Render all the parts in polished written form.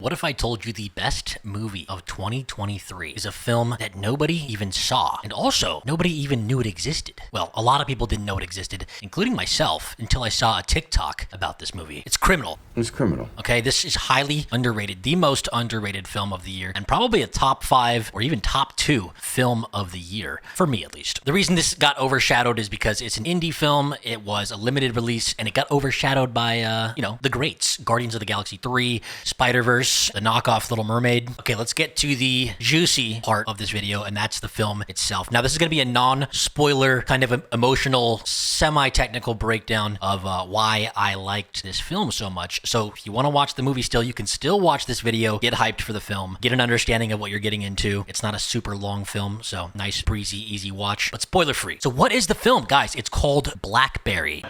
What if I told you the best movie of 2023 is a film that nobody even saw, and also nobody even knew it existed? Well, a lot of people didn't know it existed, including myself, until I saw a TikTok about this movie. It's Criminal. It's Criminal. Okay, this is highly underrated, the most underrated film of the year, and probably a top 5 or even top 2 film of the year, for me at least. The reason this got overshadowed is because it's an indie film, it was a limited release, and it got overshadowed by, the greats. Guardians of the Galaxy 3, Spider-Verse, the knockoff Little Mermaid. Okay, let's get to the juicy part of this video, and that's the film itself. Now, this is going to be a non-spoiler, kind of emotional, semi-technical breakdown of why I liked this film so much. So if you want to watch the movie still, you can still watch this video, get hyped for the film, get an understanding of what you're getting into. It's not a super long film, so nice, breezy, easy watch, but spoiler-free. So what is the film, guys? It's called Blackberry.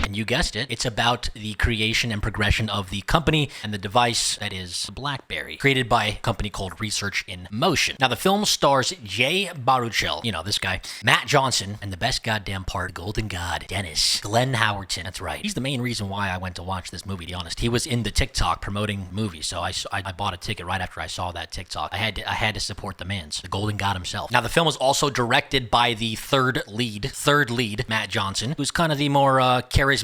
And you guessed it, it's about the creation and progression of the company and the device that is Blackberry, created by a company called Research in Motion. Now, the film stars Jay Baruchel, this guy, Matt Johnson, and the best goddamn part, Golden God, Dennis, Glenn Howerton. That's right. He's the main reason why I went to watch this movie, to be honest. He was in the TikTok promoting movies, so I bought a ticket right after I saw that TikTok. I had to support the man's, the Golden God himself. Now, the film was also directed by the third lead, Matt Johnson, who's kind of the more charismatic,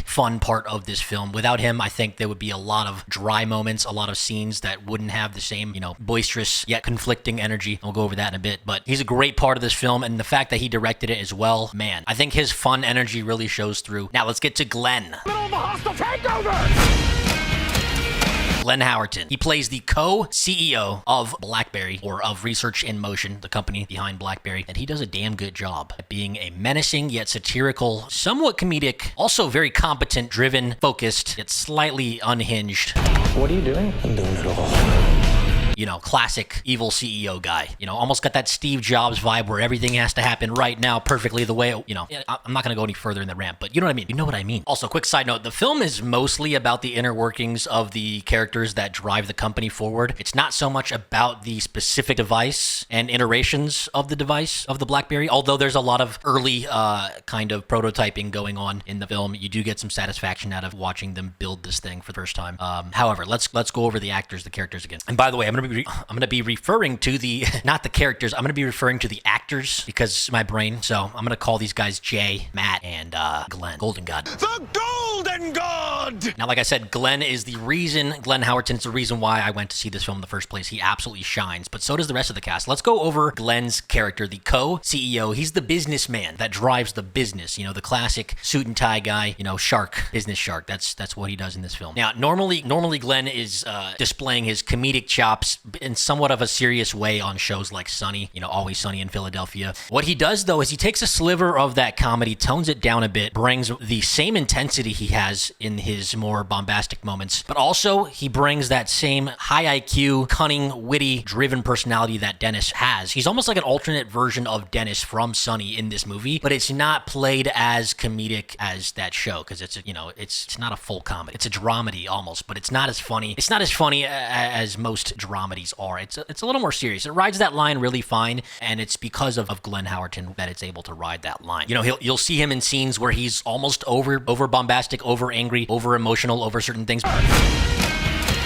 fun part of this film. Without him, I think there would be a lot of dry moments, a lot of scenes that wouldn't have the same, boisterous yet conflicting energy. We'll go over that in a bit, but he's a great part of this film, and the fact that he directed it as well, man, I think his fun energy really shows through. Now, let's get to Glenn. Middle of a hostile takeover! Glenn Howerton. He plays the co-CEO of Blackberry, or of Research in Motion, the company behind Blackberry, and he does a damn good job at being a menacing yet satirical, somewhat comedic, also very competent, driven, focused, yet slightly unhinged. What are you doing? I'm doing it all. Classic evil CEO guy. Almost got that Steve Jobs vibe where everything has to happen right now perfectly the way, I'm not going to go any further in the rant, but you know what I mean? You know what I mean. Also, quick side note, the film is mostly about the inner workings of the characters that drive the company forward. It's not so much about the specific device and iterations of the device of the Blackberry, although there's a lot of early kind of prototyping going on in the film. You do get some satisfaction out of watching them build this thing for the first time. However, let's go over the characters again. And by the way, I'm going to be referring to the, not the characters, I'm going to be referring to the actors because my brain. So I'm going to call these guys Jay, Matt, and Glenn. Golden God. The Golden God! Now, like I said, Glenn Howerton's the reason why I went to see this film in the first place. He absolutely shines, but so does the rest of the cast. Let's go over Glenn's character, the co-CEO. He's the businessman that drives the business, the classic suit and tie guy, business shark. That's what he does in this film. Now, normally Glenn is displaying his comedic chops in somewhat of a serious way on shows like Sunny, Always Sunny in Philadelphia. What he does, though, is he takes a sliver of that comedy, tones it down a bit, brings the same intensity he has in his more bombastic moments, but also he brings that same high IQ, cunning, witty, driven personality that Dennis has. He's almost like an alternate version of Dennis from Sunny in this movie, but it's not played as comedic as that show, because it's not a full comedy. It's a dramedy almost, but it's not as funny. It's not as funny as most dramedies are. It's a little more serious. It rides that line really fine, and it's because of Glenn Howerton that it's able to ride that line. You'll see him in scenes where he's almost over bombastic, over angry, over emotional, over certain things.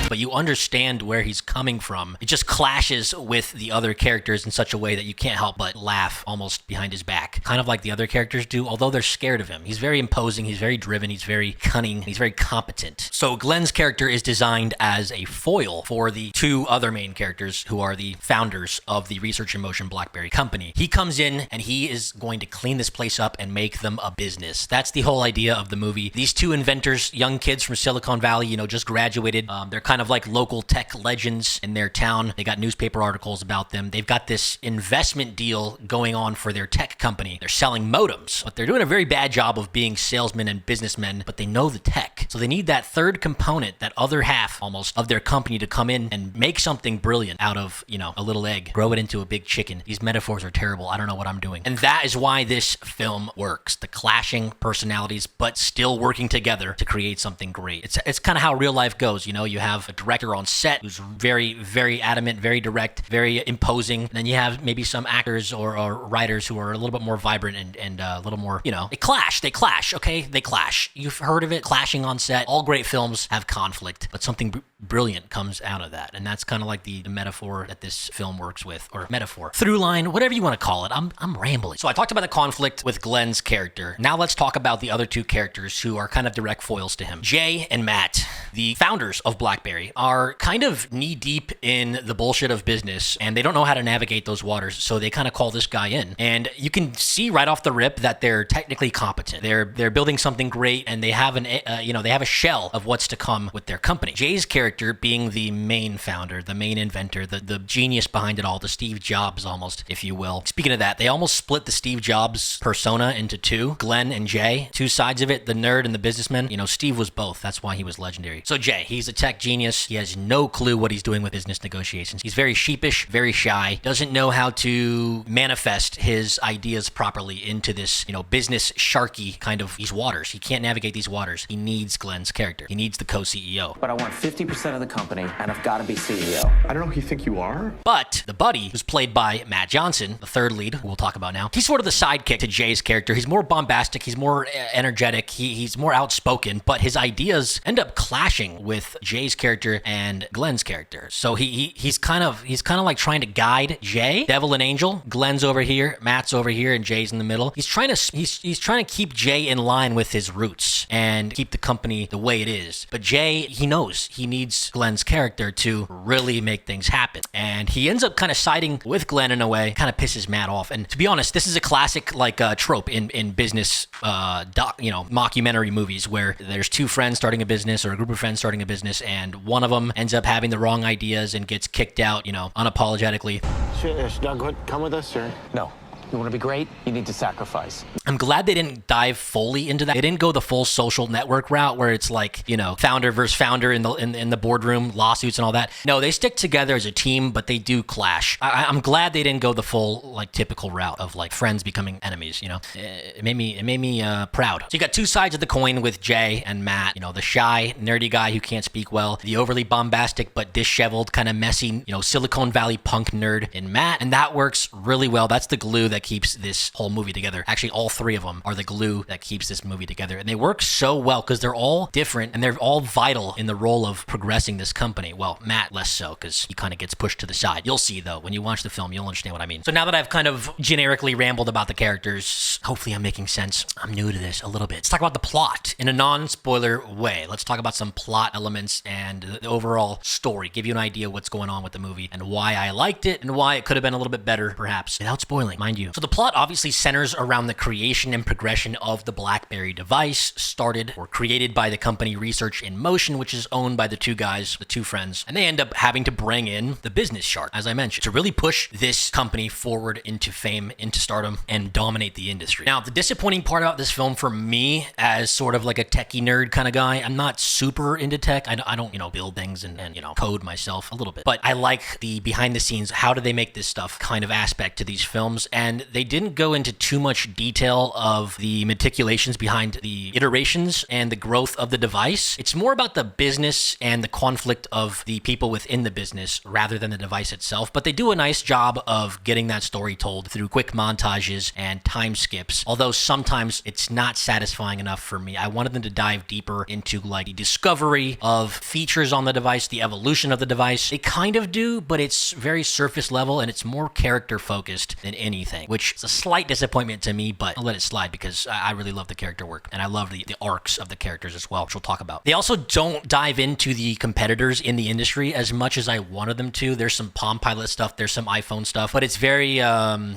But you understand where he's coming from. It just clashes with the other characters in such a way that you can't help but laugh almost behind his back. Kind of like the other characters do, although they're scared of him. He's very imposing, he's very driven, he's very cunning, he's very competent. So Glenn's character is designed as a foil for the two other main characters who are the founders of the Research in Motion Blackberry company. He comes in and he is going to clean this place up and make them a business. That's the whole idea of the movie. These two inventors, young kids from Silicon Valley, just graduated. They're kind of like local tech legends in their town. They got newspaper articles about them. They've got this investment deal going on for their tech company. They're selling modems, but they're doing a very bad job of being salesmen and businessmen, but they know the tech. So they need that third component, that other half almost of their company to come in and make something brilliant out of, a little egg, grow it into a big chicken. These metaphors are terrible. I don't know what I'm doing. And that is why this film works. The clashing personalities, but still working together to create something great. It's kind of how real life goes. You have have a director on set who's very, very adamant, very direct, very imposing. And then you have maybe some actors or writers who are a little bit more vibrant and a little more, they clash, okay? They clash. You've heard of it, clashing on set. All great films have conflict, but something brilliant comes out of that. And that's kind of like the metaphor that this film works with, or metaphor, through line, whatever you want to call it. I'm rambling. So I talked about the conflict with Glenn's character. Now let's talk about the other two characters who are kind of direct foils to him. Jay and Matt, the founders of Blackberry, are kind of knee-deep in the bullshit of business, and they don't know how to navigate those waters, so they kind of call this guy in. And you can see right off the rip that they're technically competent. They're building something great, and they have they have a shell of what's to come with their company. Jay's character being the main founder, the main inventor, the genius behind it all, the Steve Jobs almost, if you will. Speaking of that, they almost split the Steve Jobs persona into two, Glenn and Jay, two sides of it, the nerd and the businessman. Steve was both. That's why he was legendary. So Jay, he's a tech genius. He has no clue what he's doing with business negotiations. He's very sheepish, very shy, doesn't know how to manifest his ideas properly into this, business sharky kind of these waters. He can't navigate these waters. He needs Glenn's character. He needs the co-CEO. But I want 50% of the company, and I've got to be CEO. I don't know who you think you are. But the buddy, who's played by Matt Johnson, the third lead, who we'll talk about now, he's sort of the sidekick to Jay's character. He's more bombastic. He's more energetic. He's more outspoken, but his ideas end up clashing with Jay's character and Glenn's character. So he's kind of like trying to guide Jay, devil and angel. Glenn's over here, Matt's over here, and Jay's in the middle. He's trying to keep Jay in line with his roots and keep the company the way it is. But Jay, he knows he needs Glenn's character to really make things happen. And he ends up kind of siding with Glenn in a way, kind of pisses Matt off. And to be honest, this is a classic trope in business mockumentary movies where there's two friends starting a business or a group of friends starting a business, and one of them ends up having the wrong ideas and gets kicked out, unapologetically. Should Doug come with us, or? No. You want to be great? You need to sacrifice. I'm glad they didn't dive fully into that. They didn't go the full Social Network route where it's like, founder versus founder in the boardroom, lawsuits and all that. No, they stick together as a team, but they do clash. I'm glad they didn't go the full typical route of friends becoming enemies. It made me proud. So you got two sides of the coin with Jay and Matt. The shy, nerdy guy who can't speak well, the overly bombastic but disheveled, kind of messy, Silicon Valley punk nerd in Matt, and that works really well. That's the glue that keeps this whole movie together. Actually, all three of them are the glue that keeps this movie together. And they work so well because they're all different and they're all vital in the role of progressing this company. Well, Matt less so because he kind of gets pushed to the side. You'll see though, when you watch the film, you'll understand what I mean. So now that I've kind of generically rambled about the characters, hopefully I'm making sense. I'm new to this a little bit. Let's talk about the plot in a non-spoiler way. Let's talk about some plot elements and the overall story. Give you an idea what's going on with the movie and why I liked it and why it could have been a little bit better, perhaps, without spoiling, mind you. So the plot obviously centers around the creation and progression of the Blackberry device, started or created by the company Research in Motion, which is owned by the two guys, the two friends, and they end up having to bring in the business shark, as I mentioned, to really push this company forward into fame, into stardom, and dominate the industry. Now, the disappointing part about this film for me, as sort of like a techie nerd kind of guy, I'm not super into tech. I don't, build things and code myself a little bit, but I like the behind the scenes, how do they make this stuff kind of aspect to these films, and they didn't go into too much detail of the meticulations behind the iterations and the growth of the device. It's more about the business and the conflict of the people within the business rather than the device itself, but they do a nice job of getting that story told through quick montages and time skips, although sometimes it's not satisfying enough for me. I wanted them to dive deeper into the discovery of features on the device, the evolution of the device. They kind of do, but it's very surface level and it's more character focused than anything, which is a slight disappointment to me, but I'll let it slide because I really love the character work and I love the arcs of the characters as well, which we'll talk about. They also don't dive into the competitors in the industry as much as I wanted them to. There's some Palm Pilot stuff, there's some iPhone stuff, but it's very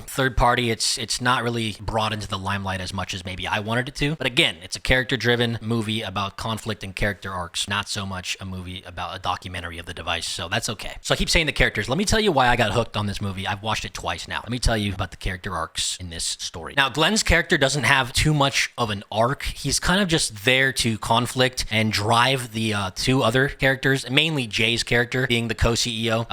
third party. It's not really brought into the limelight as much as maybe I wanted it to. But again, it's a character-driven movie about conflict and character arcs, not so much a movie about a documentary of the device, so that's okay. So I keep saying the characters. Let me tell you why I got hooked on this movie. I've watched it twice now. Let me tell you about the characters character arcs in this story. Now, Glenn's character doesn't have too much of an arc. He's kind of just there to conflict and drive the two other characters, mainly Jay's character being the co-CEO.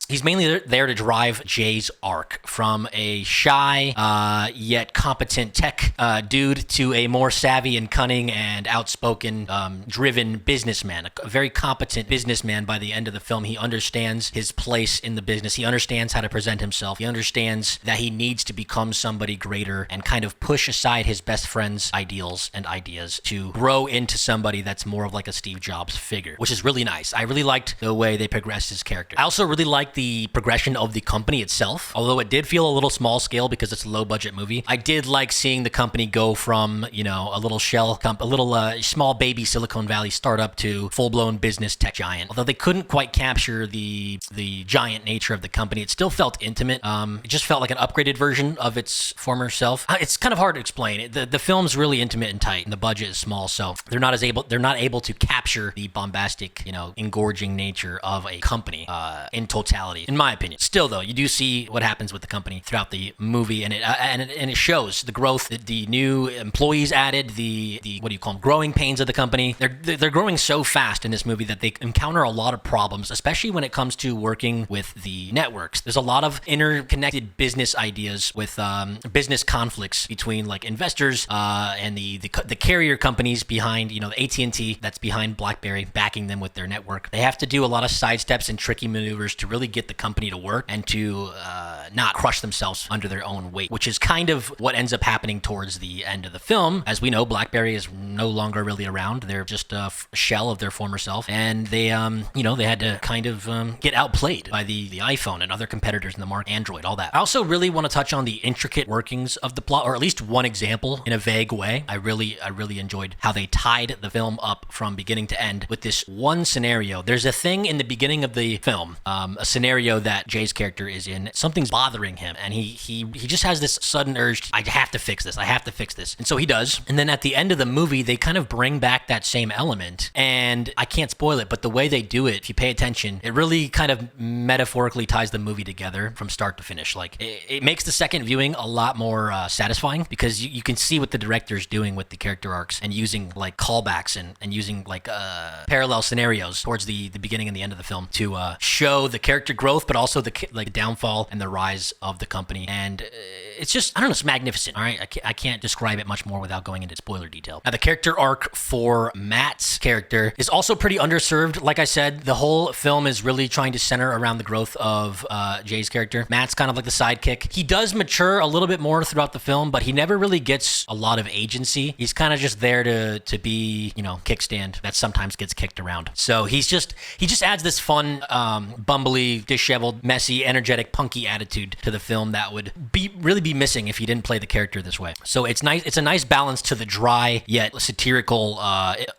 He's mainly there to drive Jay's arc from a shy yet competent tech dude to a more savvy and cunning and outspoken, driven businessman, a very competent businessman. By the end of the film, he understands his place in the business. He understands how to present himself. He understands that he needs to become somebody greater and kind of push aside his best friend's ideals and ideas to grow into somebody that's more of like a Steve Jobs figure, which is really nice. I really liked the way they progressed his character. I also really liked the progression of the company itself, although it did feel a little small scale because it's a low budget movie. I did like seeing the company go from, you know, a little small baby Silicon Valley startup to full-blown business tech giant. Although they couldn't quite capture the giant nature of the company, it still felt intimate. It just felt like an upgraded version of its former self. It's kind of hard to explain. The film's really intimate and tight, and the budget is small, so they're not able to capture the bombastic, you know, engorging nature of a company in totality, in my opinion. Still, though, you do see what happens with the company throughout the movie, and it shows the growth, the new employees added, the what do you call them, growing pains of the company. They're growing so fast in this movie that they encounter a lot of problems, especially when it comes to working with the networks. There's a lot of interconnected business ideas with business conflicts between like investors and the carrier companies behind, you know, the AT&T that's behind Blackberry, backing them with their network. They have to do a lot of sidesteps and tricky maneuvers to really get the company to work and to not crush themselves under their own weight, which is kind of what ends up happening towards the end of the film. As we know, Blackberry is no longer really around. They're just a shell of their former self, and they they had to kind of get outplayed by the iPhone and other competitors in the market, Android, all that. I also really want to touch on the intricate workings of the plot, or at least one example in a vague way. I really enjoyed how they tied the film up from beginning to end with this one scenario. There's a thing in the beginning of the film, a scenario that Jay's character is in. Something's bothering him, and he just has this sudden urge, I have to fix this. And so he does. And then at the end of the movie, they kind of bring back that same element, and I can't spoil it, but the way they do it, if you pay attention, it really kind of metaphorically ties the movie together from start to finish. Like, it makes the second viewing a lot more satisfying, because you can see what the director's doing with the character arcs and using like callbacks and using like parallel scenarios towards the beginning and the end of the film to show the character growth, but also the downfall and the rise of the company. And it's just, I don't know, it's magnificent. All right, I can't describe it much more without going into spoiler detail. Now, the character arc for Matt's character is also pretty underserved. Like I said, the whole film is really trying to center around the growth of Jay's character. Matt's kind of like the sidekick. He does mature a little bit more throughout the film, but he never really gets a lot of agency. He's kind of just there to be, you know, kickstand that sometimes gets kicked around. So he just adds this fun, bumbly, disheveled, messy, energetic, punky attitude to the film that would really be missing if he didn't play the character this way. So it's nice. It's a nice balance to the dry yet satirical,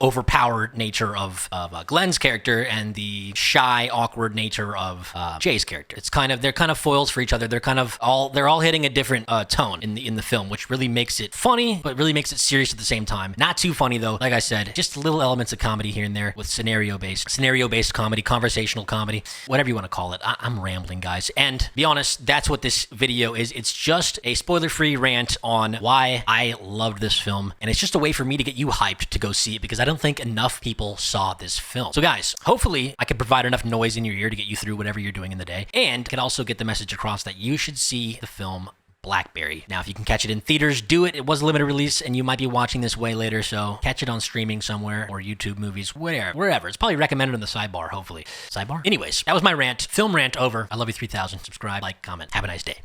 overpowered nature of Glenn's character and the shy, awkward nature of Jay's character. They're kind of foils for each other. They're all hitting a different tone in the film, which really makes it funny, but really makes it serious at the same time. Not too funny though. Like I said, just little elements of comedy here and there with scenario-based comedy, conversational comedy, whatever you want to call it. I'm rambling, guys. And be honest, that's what this video is. It's just a spoiler-free rant on why I loved this film, and it's just a way for me to get you hyped to go see it, because I don't think enough people saw this film. So guys, hopefully I can provide enough noise in your ear to get you through whatever you're doing in the day, and can also get the message across that you should see the film Blackberry. Now, if you can catch it in theaters, do it. It was a limited release, and you might be watching this way later, so catch it on streaming somewhere, or YouTube movies, wherever. It's probably recommended in the sidebar, hopefully. Sidebar? Anyways, that was my rant. Film rant over. I love you 3000. Subscribe, like, comment. Have a nice day.